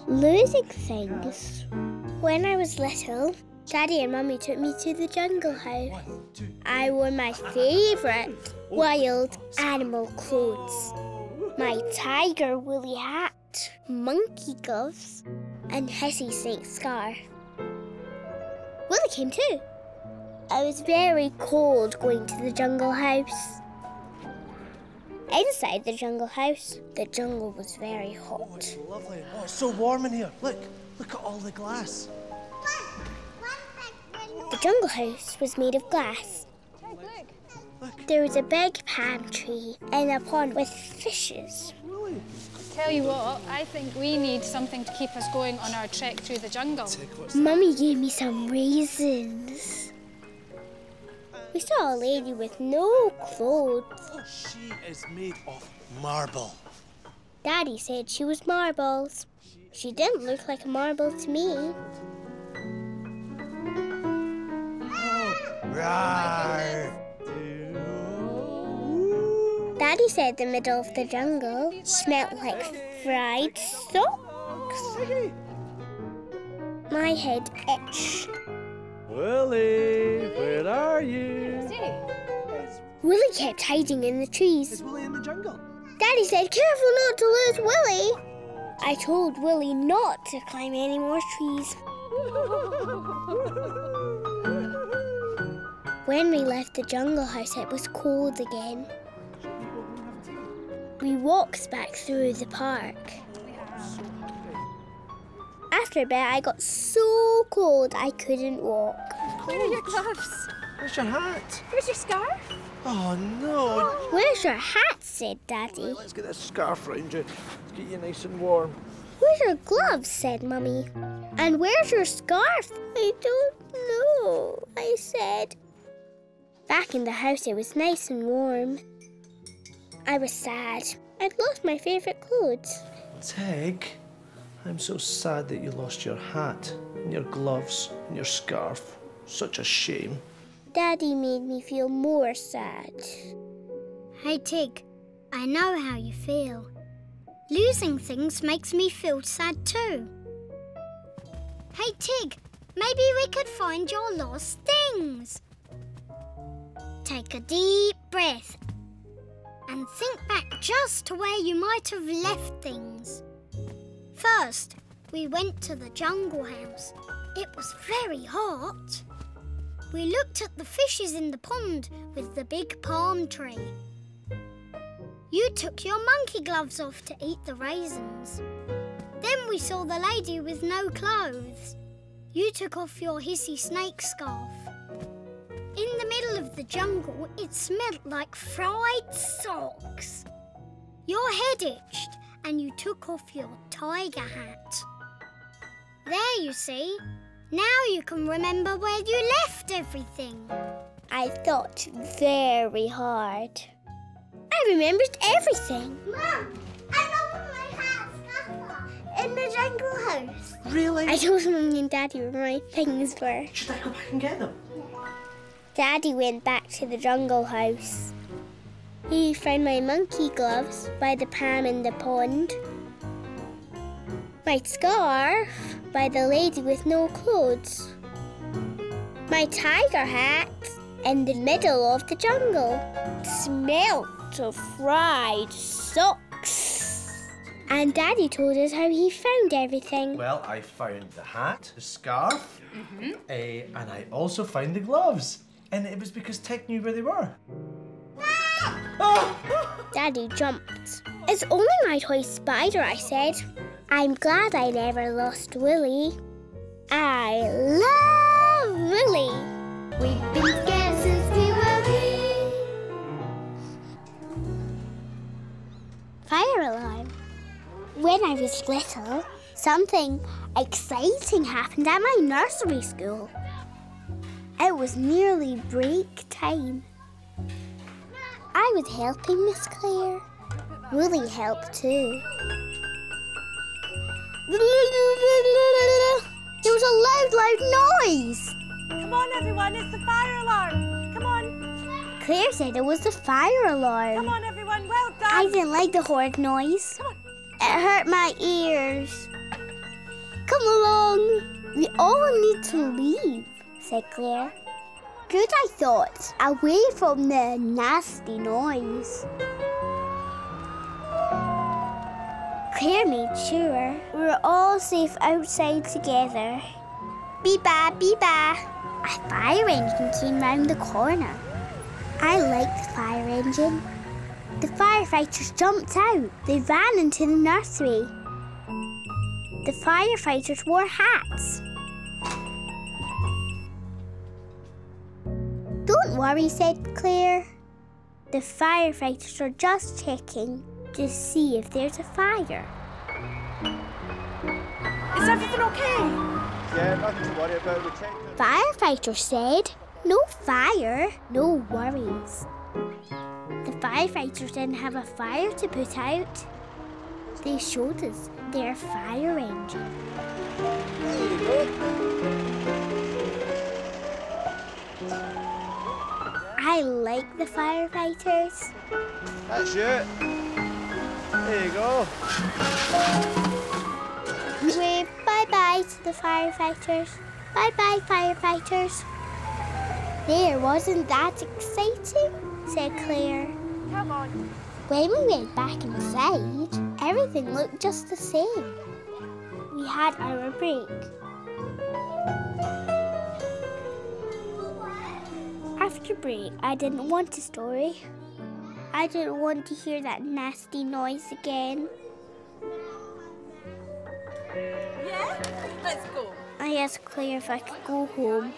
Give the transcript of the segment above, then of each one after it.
losing things. When I was little, Daddy and Mummy took me to the jungle house. I wore my favourite wild animal clothes. My tiger woolly hat, monkey gloves, and hissy snake scarf. Willie came too. I was very cold going to the jungle house. Inside the jungle house, the jungle was very hot. Oh, it's lovely. Oh, it's so warm in here. Look at all the glass. The jungle house was made of glass. Look. There was a big palm tree and a pond with fishes. Really? Tell you what, I think we need something to keep us going on our trek through the jungle. Mummy gave me some raisins. We saw a lady with no clothes. Oh, she is made of marble. Daddy said she was marbles. She didn't look like a marble to me. Rawr. Daddy said the middle of the jungle smelled like fried socks. My head itched. Willie, where are you? Willie kept hiding in the trees. Is Willie in the jungle? Daddy said, careful not to lose Willie. I told Willie not to climb any more trees. When we left the jungle house, it was cold again. We walked back through the park. After a bit, I got so cold I couldn't walk. Where are your gloves? Where's your hat? Where's your scarf? Oh, no. Where's your hat? Said Daddy. Let's get this scarf round you. Get you nice and warm. Where's your gloves? Said Mummy. And where's your scarf? I don't know, I said. Back in the house, it was nice and warm. I was sad. I'd lost my favourite clothes. Tig, I'm so sad that you lost your hat and your gloves and your scarf. Such a shame. Daddy made me feel more sad. Hey Tig, I know how you feel. Losing things makes me feel sad too. Hey Tig, maybe we could find your lost things. Take a deep breath and think back just to where you might have left things. First, we went to the jungle house. It was very hot. We looked at the fishes in the pond with the big palm tree. You took your monkey gloves off to eat the raisins. Then we saw the lady with no clothes. You took off your hissy snake scarf. In the middle of the jungle, it smelled like fried socks. Your head itched and you took off your tiger hat. There you see. Now you can remember where you left everything. I thought very hard. I remembered everything. Mum, I know where my hat scarf in the jungle house. Really? I told Mummy and Daddy where my things were. Should I go back and get them? Daddy went back to the jungle house. He found my monkey gloves by the palm in the pond, my scarf by the lady with no clothes, my tiger hat in the middle of the jungle. Smelt of fried socks. And Daddy told us how he found everything. Well, I found the hat, the scarf, and I also found the gloves. And it was because Tig knew where they were. Daddy jumped. It's only my toy spider, I said. I'm glad I never lost Willie. I love Willie. We've been scared since we were wee. Fire alarm. When I was little, something exciting happened at my nursery school. It was nearly break time. I was helping Miss Claire. Willie helped too. There was a loud noise. Come on, everyone, it's the fire alarm. Come on. Claire said it was the fire alarm. Come on, everyone, well done. I didn't like the horrid noise. Come on. It hurt my ears. Come along. We all need to leave, said Claire. Good, I thought. Away from the nasty noise. Claire made sure we were all safe outside together. Bee-ba, bee-ba. A fire engine came round the corner. I liked the fire engine. The firefighters jumped out. They ran into the nursery. The firefighters wore hats. Don't worry, said Claire. The firefighters are just checking to see if there's a fire. Is everything okay? Yeah, nothing to worry about. We checked. Firefighter said, no fire, no worries. The firefighters didn't have a fire to put out. They showed us their fire engine. There you go. I like the firefighters. That's it. There you go. Wave bye-bye to the firefighters. Bye-bye, firefighters. There, wasn't that exciting? Said Claire. Come on. When we went back inside, everything looked just the same. We had our break. After break, I didn't want a story. I didn't want to hear that nasty noise again. Yeah? Let's go. I asked Claire if I could go home.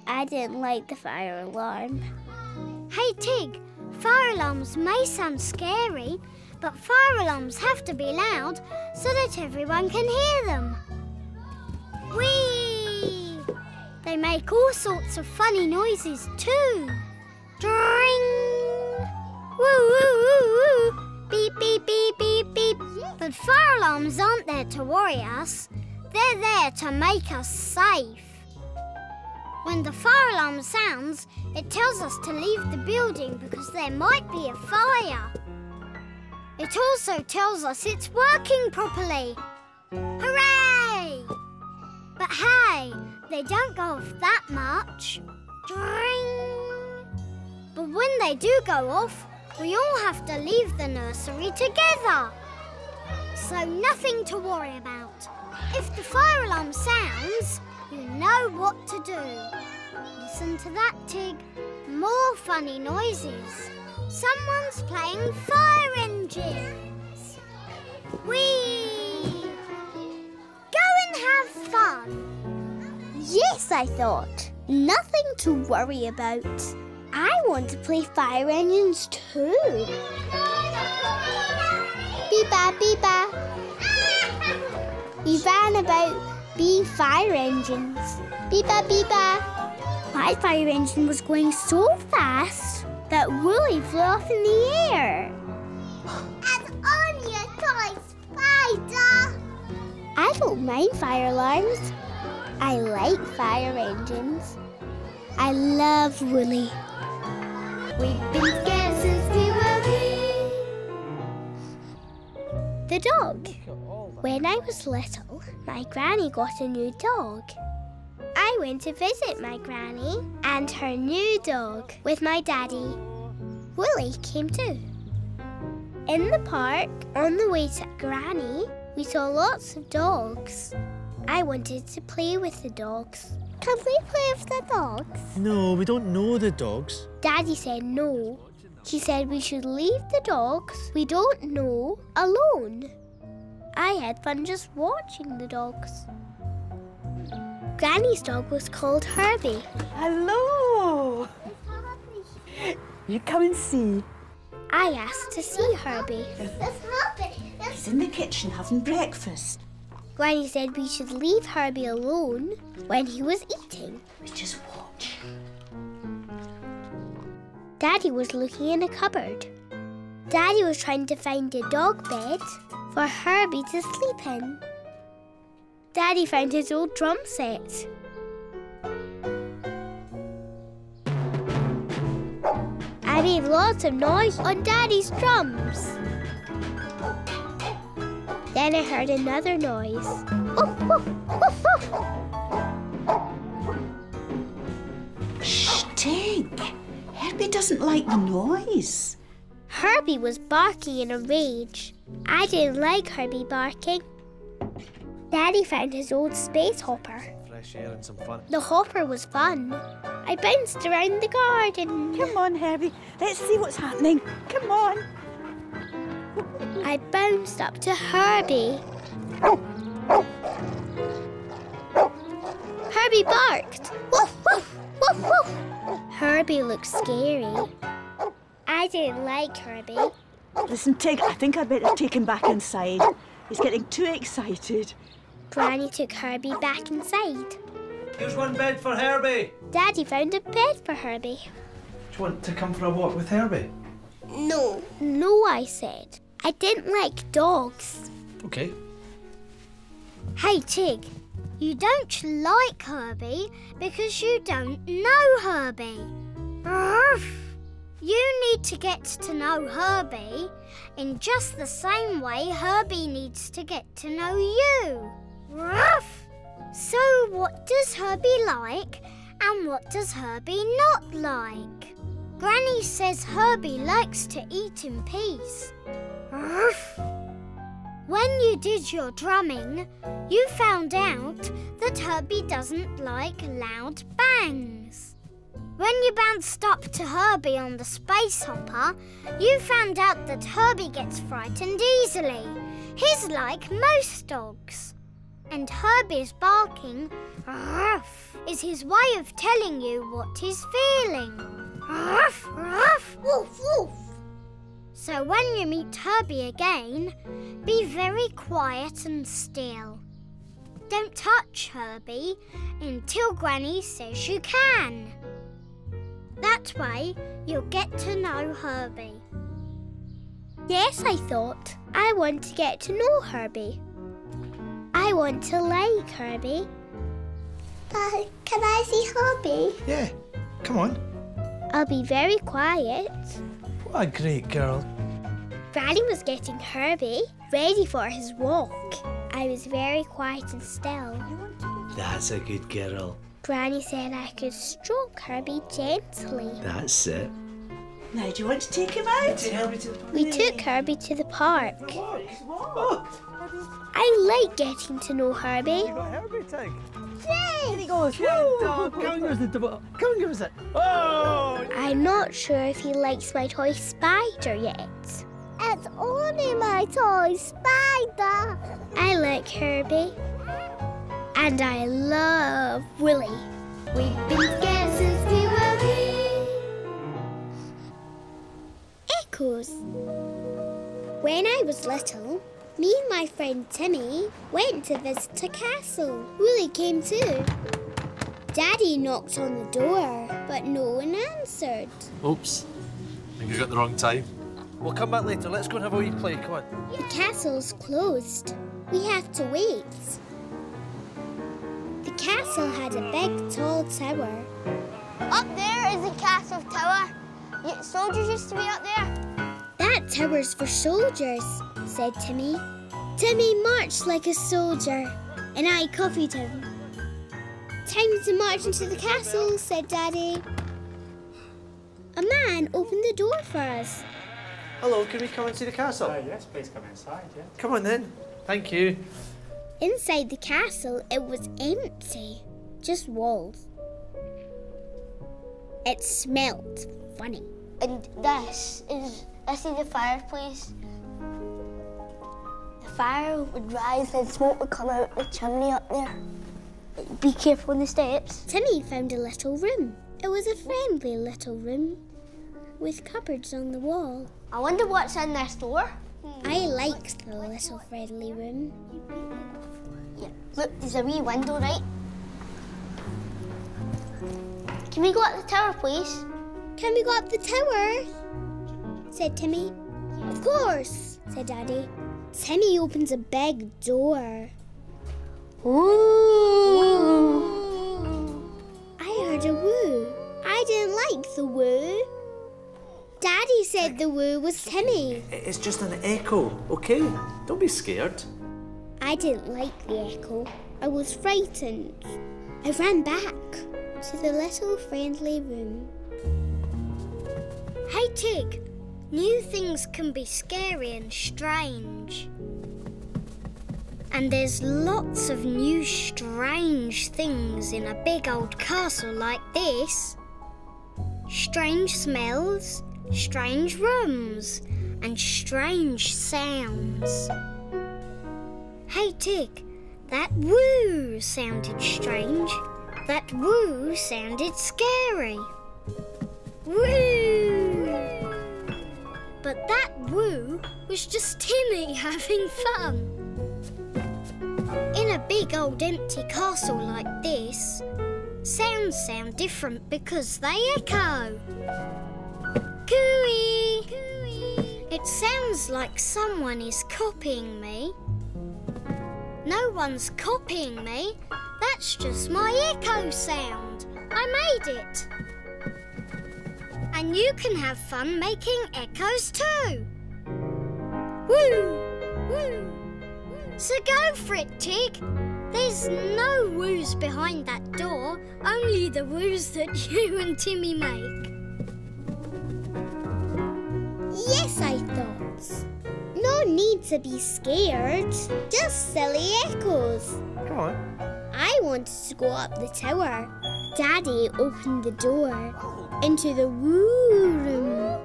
I didn't like the fire alarm. Hey Tig, fire alarms may sound scary, but fire alarms have to be loud so that everyone can hear them. Whee! They make all sorts of funny noises too. Dring! Woo woo woo woo! Beep beep beep beep beep. But fire alarms aren't there to worry us. They're there to make us safe. When the fire alarm sounds, it tells us to leave the building because there might be a fire. It also tells us it's working properly. Hooray! But hey, they don't go off that much. Dring! But when they do go off, we all have to leave the nursery together. So nothing to worry about. If the fire alarm sounds, you know what to do. Listen to that, Tig. More funny noises. Someone's playing fire engines. Whee! Go and have fun. Yes, I thought. Nothing to worry about. I want to play fire engines too. Beep-ba, beep-ba. We ran about being fire engines. Beep-ba, beep-ba. My fire engine was going so fast that Woolly flew off in the air. It's only a toy spider. I don't mind fire alarms. I like fire engines. I love Woolly. We've been scared since we were wee. The dog. When I was little, my granny got a new dog. I went to visit my granny and her new dog with my daddy. Woolly came too. In the park, on the way to Granny, we saw lots of dogs. I wanted to play with the dogs. Can we play with the dogs? No, we don't know the dogs. Daddy said no. He said we should leave the dogs we don't know alone. I had fun just watching the dogs. Granny's dog was called Herbie. Hello. You come and see. I asked to see Herbie. He's in the kitchen having breakfast. Granny said we should leave Herbie alone when he was eating. We just watch. Daddy was looking in a cupboard. Daddy was trying to find a dog bed for Herbie to sleep in. Daddy found his old drum set. I made lots of noise on Daddy's drums. Then I heard another noise. Woof, woof, woof, woof. Shh, Tig. Herbie doesn't like the noise. Herbie was barking in a rage. I didn't like Herbie barking. Daddy found his old space hopper. Fresh air and some fun. The hopper was fun. I bounced around the garden. Come on, Herbie. Let's see what's happening. Come on. I bounced up to Herbie. Herbie barked. Woof, woof, woof, woof. Herbie looked scary. I didn't like Herbie. Listen, Tig, I think I'd better take him back inside. He's getting too excited. Granny took Herbie back inside. Here's one bed for Herbie. Daddy found a bed for Herbie. Do you want to come for a walk with Herbie? No. No, I said. I didn't like dogs. Okay. Hey, Tig, you don't like Herbie because you don't know Herbie. Ruff. You need to get to know Herbie in just the same way Herbie needs to get to know you. Ruff. So what does Herbie like and what does Herbie not like? Granny says Herbie likes to eat in peace. Ruff. When you did your drumming, you found out that Herbie doesn't like loud bangs. When you bounced up to Herbie on the space hopper, you found out that Herbie gets frightened easily. He's like most dogs. And Herbie's barking, ruff, is his way of telling you what he's feeling. Ruff, ruff, woof, woof. So when you meet Herbie again, be very quiet and still. Don't touch Herbie until Granny says you can. That way, you'll get to know Herbie. Yes, I thought. I want to get to know Herbie. I want to like Herbie. Can I see Herbie? Yeah, come on. I'll be very quiet. What a great girl. Granny was getting Herbie ready for his walk. I was very quiet and still. That's a good girl. Granny said I could stroke Herbie gently. That's it. Now, do you want to take him out? Take Herbie to the park. We took Herbie to the park. Oh, I like getting to know Herbie. You got Herbie, Tig? Here he goes. come and give us the double. Come and give us it. Oh! I'm not sure if he likes my toy spider yet. It's only my toy spider. I like Herbie. And I love Willie. We've been together since we were wee. Echoes. When I was little, me and my friend Timmy went to visit a castle. Willie came too. Daddy knocked on the door, but no one answered. Oops. I think you got the wrong time. We'll come back later. Let's go and have a wee play. Come on. The castle's closed. We have to wait. The castle had a big, tall tower. Up there is the castle tower. Soldiers used to be up there. That tower's for soldiers, said Timmy. Timmy marched like a soldier, and I copied him. Time to march into the castle, said Daddy. A man opened the door for us. Hello, can we come and see the castle? Yes, please come inside, yeah. Come on then. Thank you. Inside the castle, it was empty. Just walls. It smelled funny. And this is the fireplace. The fire would rise and smoke would come out the chimney up there. Be careful on the steps. Timmy found a little room. It was a friendly little room with cupboards on the wall. I wonder what's in this door. I liked the little friendly room. Yeah, look, there's a wee window, right? Can we go up the tower, please? Can we go up the tower? Said Timmy. Of course, said Daddy. Timmy opens a big door. Ooh! I heard a woo. I didn't like the woo. Daddy said the woo was Timmy. It's just an echo, okay? Don't be scared. I didn't like the echo. I was frightened. I ran back to the little friendly room. Hey Tig, new things can be scary and strange. And there's lots of new strange things in a big old castle like this. Strange smells, strange rooms, and strange sounds. Hey Tig, that woo sounded strange. That woo sounded scary. Woo! But that woo was just Timmy having fun. In a big old empty castle like this, sounds sound different because they echo. Cooey! It sounds like someone is copying me. No one's copying me. That's just my echo sound. I made it. And you can have fun making echoes too. Woo! Woo! So go for it, Tig. There's no woos behind that door, only the woos that you and Timmy make. Yes, I thought. No need to be scared. Just silly echoes. Come on. I wanted to go up the tower. Daddy opened the door into the woo room.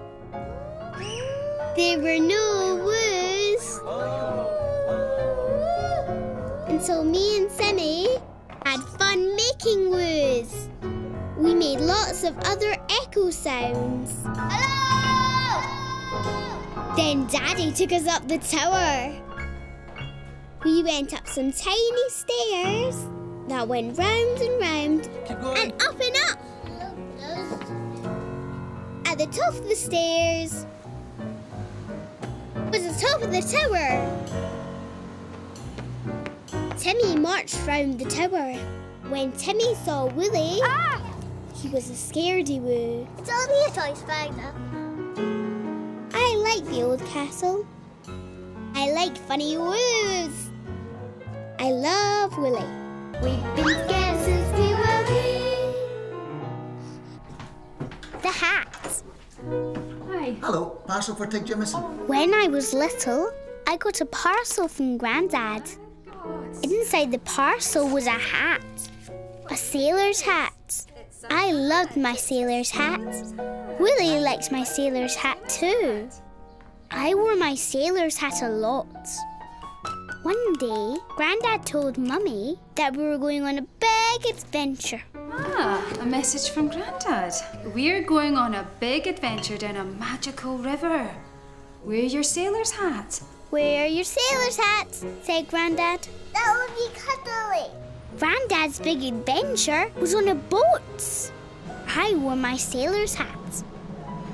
There were no woos. And so me and Sammy had fun making woos. We made lots of other echo sounds. Hello! Then Daddy took us up the tower. We went up some tiny stairs that went round and round and up and up. At the top of the stairs was the top of the tower. Timmy marched round the tower. When Timmy saw Willie, he was a scaredy woo. It's only a toy spider. I like the old castle. I like funny woos. I love Willie. We've been scared since we were wee. The hat. Hi. Hello, parcel for Tig Jimison. When I was little, I got a parcel from Grandad. Inside the parcel was a hat. A sailor's hat. I loved my sailor's hat. Willie liked my sailor's hat too. I wore my sailor's hat a lot. One day, Grandad told Mummy that we were going on a big adventure. A message from Grandad. We're going on a big adventure down a magical river. Wear your sailor's hat. Wear your sailor's hat, said Grandad. That would be cuddly. Grandad's big adventure was on a boat. I wore my sailor's hat.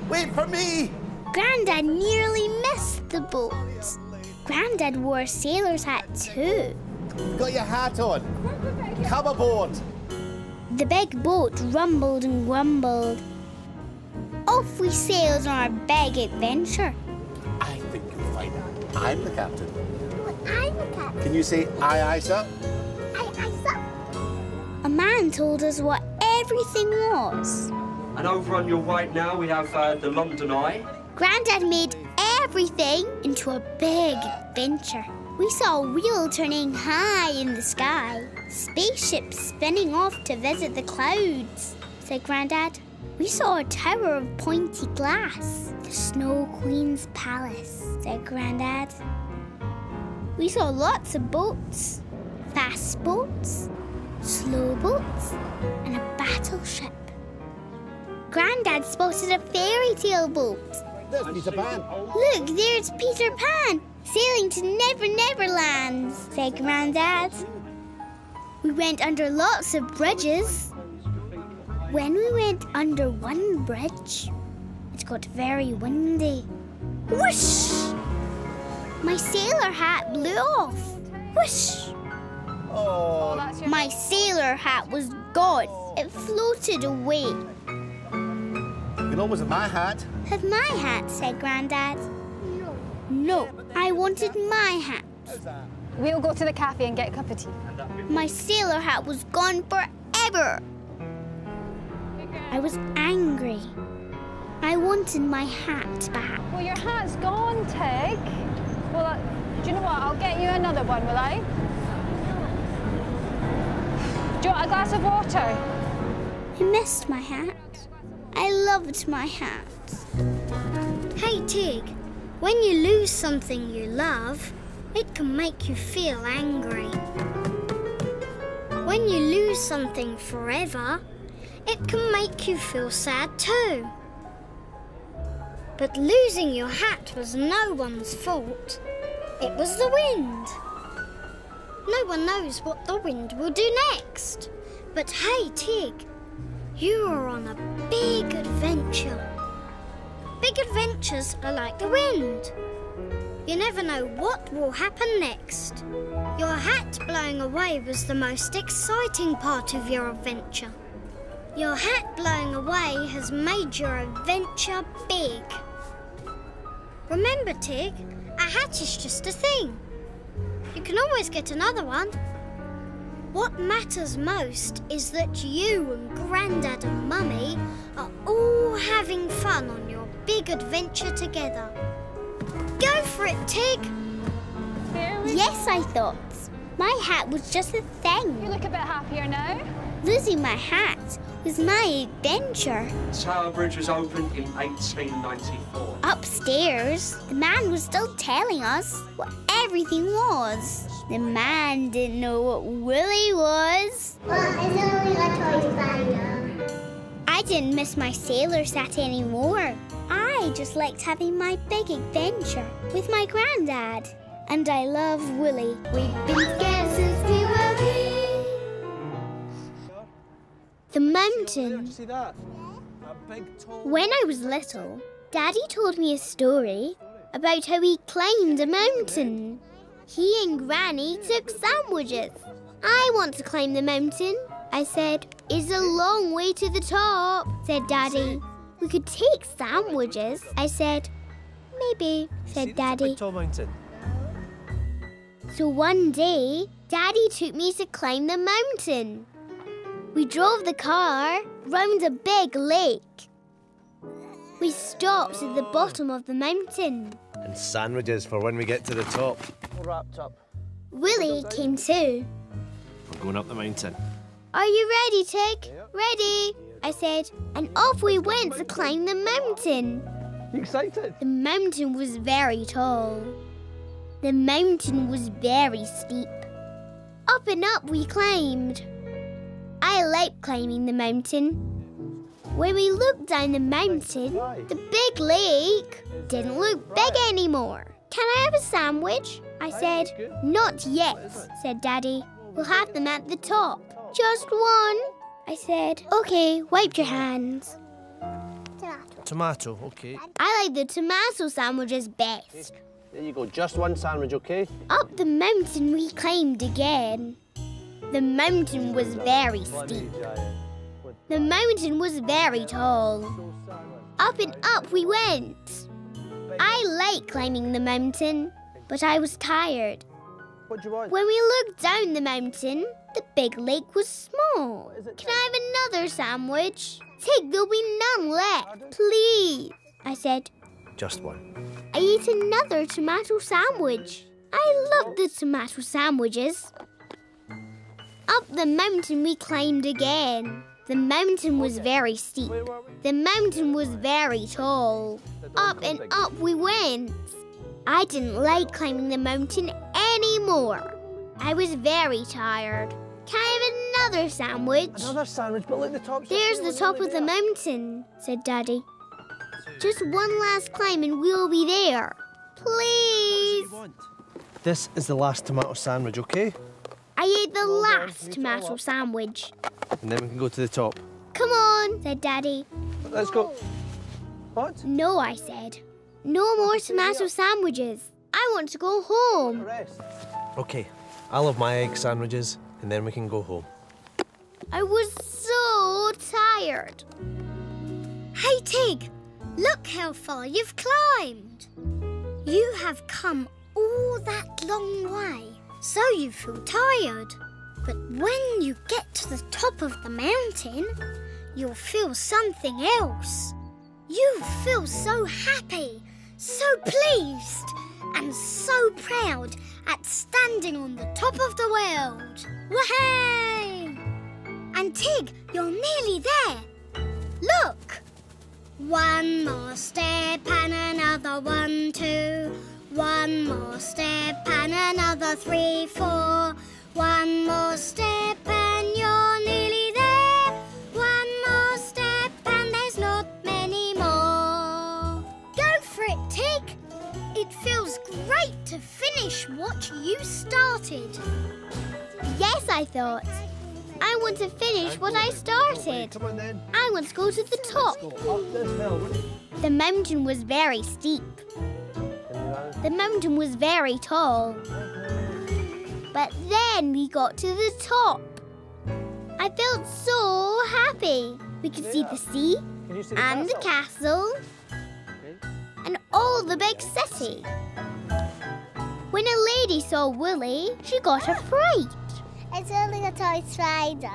Wait for me! Grandad nearly missed the boat. Grandad wore a sailor's hat too. Got your hat on. Come aboard. The big boat rumbled and grumbled. Off we sailed on our big adventure. I think you'll find out. I'm the captain. I'm the captain. Can you say aye, aye, sir? Aye, aye, sir. A man told us what everything was. And over on your right now we have the London Eye. Grandad made everything into a big adventure. We saw a wheel turning high in the sky. Spaceships spinning off to visit the clouds, said Grandad. We saw a tower of pointy glass. The Snow Queen's palace, said Grandad. We saw lots of boats. Fast boats, slow boats, and a battleship. Grandad spotted a fairy tale boat. There's Peter Pan. Look, there's Peter Pan, sailing to Never Never Land, said Grandad. We went under lots of bridges. When we went under one bridge, it got very windy. Whoosh! My sailor hat blew off. Whoosh! Oh, My sailor hat was gone. It floated away. you can always have my hat. Have my hat, said Grandad. No, I wanted my hat. We'll go to the cafe and get a cup of tea. My sailor hat was gone forever. I was angry. I wanted my hat back. Well, your hat's gone, Tig. Well, do you know what? I'll get you another one, will I? Do you want a glass of water? I missed my hat. I loved my hat. Hey, Tig, when you lose something you love, it can make you feel angry. When you lose something forever, it can make you feel sad too. But losing your hat was no one's fault. It was the wind. No one knows what the wind will do next. But hey, Tig, you are on a big adventure. Big adventures are like the wind. You never know what will happen next. Your hat blowing away was the most exciting part of your adventure. Your hat blowing away has made your adventure big. Remember, Tig, a hat is just a thing. You can always get another one. What matters most is that you and Grandad and Mummy are all having fun on your big adventure together. Go for it, Tig! Yes, I thought. My hat was just a thing. You look a bit happier now. Losing my hat was my adventure. Tower Bridge was opened in 1894. Upstairs, the man was still telling us what everything was. The man didn't know what Willie was. Well, it's only a toy spider. I didn't miss my sailor hat anymore. I just liked having my big adventure with my granddad. And I love Willie. We've been together since we were wee. The mountain. See that? That big tall... When I was little, Daddy told me a story about how he climbed a mountain. He and Granny took sandwiches. I want to climb the mountain, I said. It's a long way to the top, said Daddy. We could take sandwiches, I said. Maybe, said Daddy. Big tall mountain. So one day, Daddy took me to climb the mountain. We drove the car round a big lake. We stopped at the bottom of the mountain. And sandwiches for when we get to the top. All wrapped up. Willie came too. We're going up the mountain. Are you ready, Tig? Ready, I said, and off we went to climb the mountain. You excited? The mountain was very tall. The mountain was very steep. Up and up we climbed. I like climbing the mountain. When we looked down the mountain, the big lake didn't look big anymore. Can I have a sandwich? I said. Not yet, said Daddy. We'll have them at the top. Just one, I said. Okay, wipe your hands. Tomato, okay. I like the tomato sandwiches best. There you go, just one sandwich, okay? Up the mountain we climbed again. The mountain was very steep. The mountain was very tall. Up and up we went. I like climbing the mountain, but I was tired. What do you want? When we looked down the mountain, the big lake was small. Can I have another sandwich? Tig, there'll be none left, please, I said. Just one. I ate another tomato sandwich. I love the tomato sandwiches. Up the mountain we climbed again. The mountain was very steep. The mountain was very tall. Up and up we went. I didn't like climbing the mountain anymore. I was very tired. Can I have another sandwich? Another sandwich, but look, the top... There's the top of the mountain, said Daddy. Just one last climb and we'll be there. Please. This is the last tomato sandwich, okay? I ate the last tomato sandwich. And then we can go to the top. Come on, said Daddy. Let's go. What? No, I said. No more tomato sandwiches. I want to go home. Okay, I'll have my egg sandwiches and then we can go home. I was so tired. Hey, Tig, look how far you've climbed. You have come all that long way. so you feel tired. But when you get to the top of the mountain, you'll feel something else. You feel so happy, so pleased, and so proud at standing on the top of the world. Wahey! And Tig, you're nearly there. Look! One more step and another 1, 2. One more step and another 3, 4. One more step and you're nearly there. One more step and there's not many more. Go for it, Tig. It feels great to finish what you started. Yes, I thought. I want to finish what I started. Come on then. I want to go to the top. Go up this hill. The mountain was very steep. The mountain was very tall. But then we got to the top. I felt so happy. We could see the sea and the castle and all the big city. When a lady saw Woolly, she got a fright. It's only a toy spider.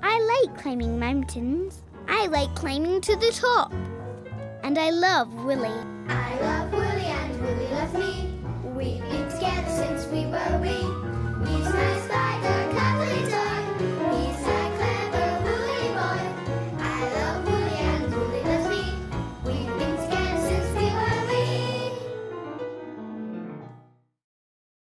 I like climbing mountains. I like climbing to the top. And I love Woolly. I love Woolly and Woolly loves me. We've been together since we were wee. He's my spider.